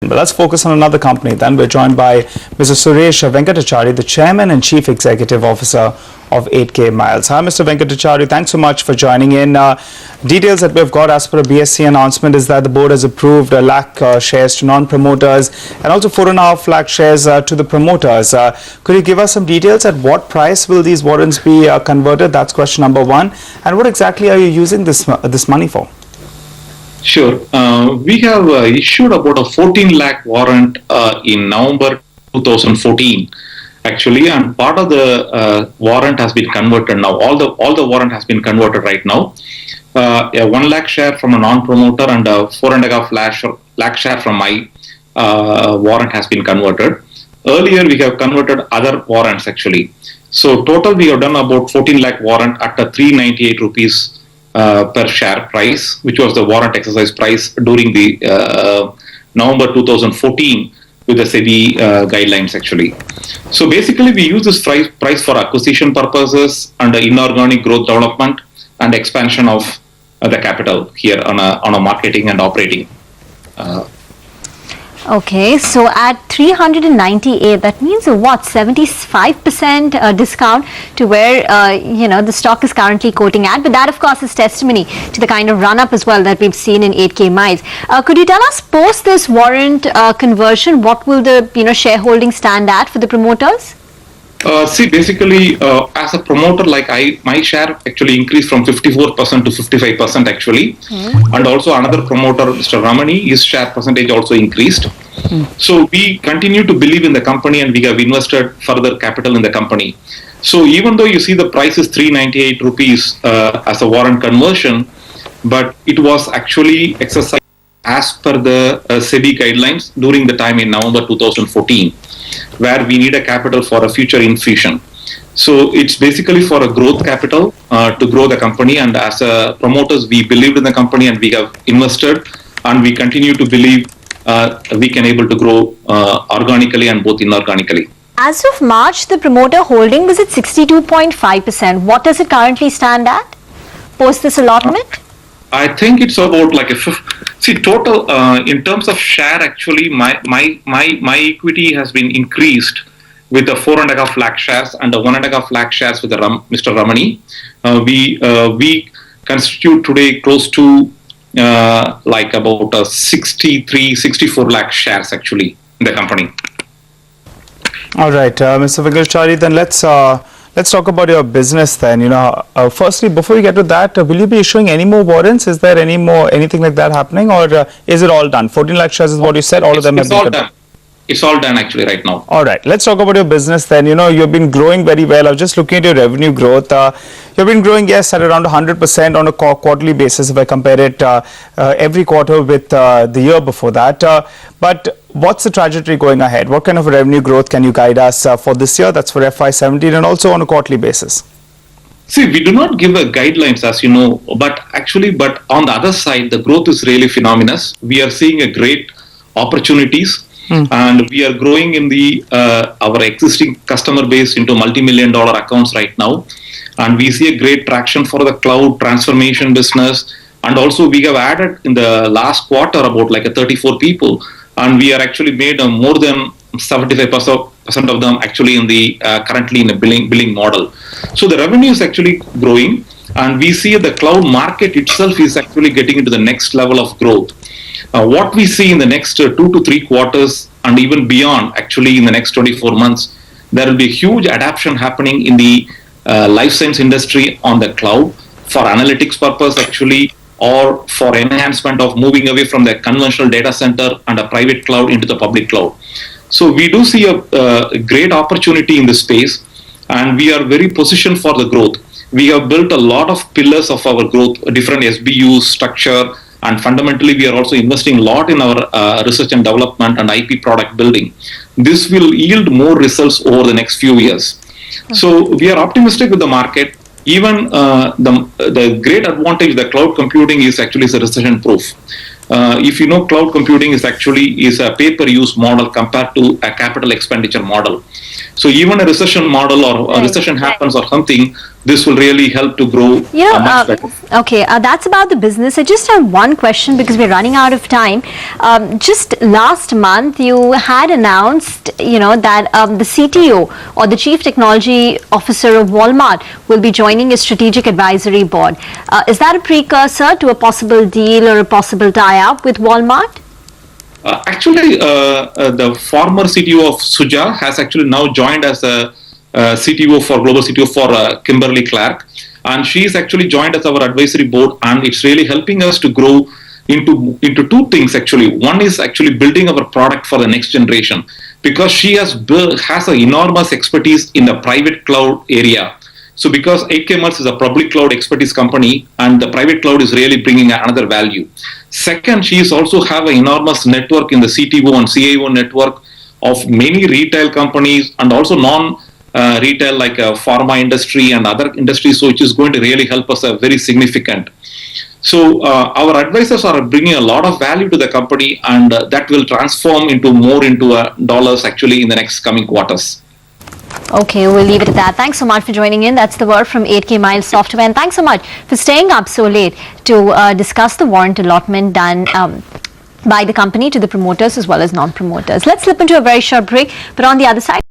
But let's focus on another company then. We're joined by Mr. Suresh Venkatachari, the Chairman and Chief Executive Officer of 8K Miles. Hi, Mr. Venkatachari. Thanks so much for joining in. Details that we've got as per a BSC announcement is that the board has approved a lakh shares to non-promoters and also 4.5 lakh shares to the promoters. Could you give us some details at what price will these warrants be converted? That's question number one. And what exactly are you using this money for? Sure. We have issued about a 14 lakh warrant in November 2014, actually, and part of the warrant has been converted now. All the warrant has been converted right now. A 1 lakh share from a non-promoter and a 4.5 lakh share from my warrant has been converted. Earlier, we have converted other warrants actually. So total, we have done about 14 lakh warrant at a 398 rupees per share price, which was the warrant exercise price during the November 2014 with the SEBI guidelines actually. So basically we use this price for acquisition purposes and inorganic growth development and expansion of the capital here on a marketing and operating. Okay, so at 398, that means what, 75% discount to where the stock is currently quoting at. But that, of course, is testimony to the kind of run-up as well that we've seen in 8K Miles. Could you tell us, post this warrant conversion, what will the shareholding stand at for the promoters? See, basically, as a promoter, my share actually increased from 54% to 55% actually. And also another promoter, Mr. Ramani, his share percentage also increased. So we continue to believe in the company and we have invested further capital in the company. So even though you see the price is 398 rupees as a warrant conversion, but it was actually exercised as per the SEBI guidelines during the time in November 2014. Where we need a capital for a future infusion. So it's basically for a growth capital to grow the company, and as promoters we believed in the company and we have invested and we continue to believe we can able to grow organically and both inorganically. As of March, the promoter holding was at 62.5%. What does it currently stand at post this allotment? I think it's about like total in terms of share actually my equity has been increased with the 4.5 lakh shares and the 1.5 lakh shares with the Mr. Ramani. We constitute today close to like about 64 lakh shares actually in the company. All right, Mr. Venkatachari, then let's talk about your business then. Firstly, before we get to that, will you be issuing any more warrants? Is there anything like that happening, or is it all done? 14 lakh shares is what you said. All of them have been done. It's all done actually right now. All right, let's talk about your business then. You've been growing very well. I was just looking at your revenue growth. You've been growing, yes, at around 100% on a quarterly basis if I compare it every quarter with the year before that. But what's the trajectory going ahead? What kind of revenue growth can you guide us for this year? That's for FY17 and also on a quarterly basis. See, we do not give guidelines, as you know, but on the other side, the growth is really phenomenal. We are seeing a great opportunities. And we are growing in our existing customer base into multi-million-dollar accounts right now, and we see a great traction for the cloud transformation business. And also we have added in the last quarter about like 34 people, and we are actually made more than 75% of them actually in the currently in a billing model. So the revenue is actually growing, and we see the cloud market itself is actually getting into the next level of growth. What we see in the next 2 to 3 quarters and even beyond, actually in the next 24 months, there will be a huge adoption happening in the life science industry on the cloud for analytics purpose actually, or for enhancement of moving away from the conventional data center and a private cloud into the public cloud. So we do see a great opportunity in this space, and we are very positioned for the growth. We have built a lot of pillars of our growth, different SBUs, structure, and fundamentally we are also investing a lot in our research and development and IP product building. This will yield more results over the next few years. So we are optimistic with the market. Even the great advantage the cloud computing is actually a recession proof. If you know, cloud computing is a pay-per-use model compared to a capital expenditure model. So even a recession model or a recession happens or something, this will really help to grow much better. Okay, that's about the business. I just have one question because we're running out of time. Just last month, you had announced, that the CTO or the Chief Technology Officer of Walmart will be joining a strategic advisory board. Is that a precursor to a possible deal or a possible tie-up with Walmart? Actually, the former CTO of Suja has actually now joined as a global CTO for Kimberly Clark, and she is actually joined as our advisory board, and it's really helping us to grow into two things actually. One is actually building our product for the next generation, because she has an enormous expertise in the private cloud area. So because 8K Malls is a public cloud expertise company, and the private cloud is really bringing another value. Second, she is also have an enormous network in the CTO and CIO network of many retail companies and also non-retail like pharma industry and other industries, so which is going to really help us very significant. So our advisors are bringing a lot of value to the company, and that will transform into dollars actually in the next coming quarters. Okay, we'll leave it at that. Thanks so much for joining in. That's the word from 8K Miles Software. And thanks so much for staying up so late to discuss the warrant allotment done by the company to the promoters as well as non-promoters. Let's slip into a very short break, but on the other side,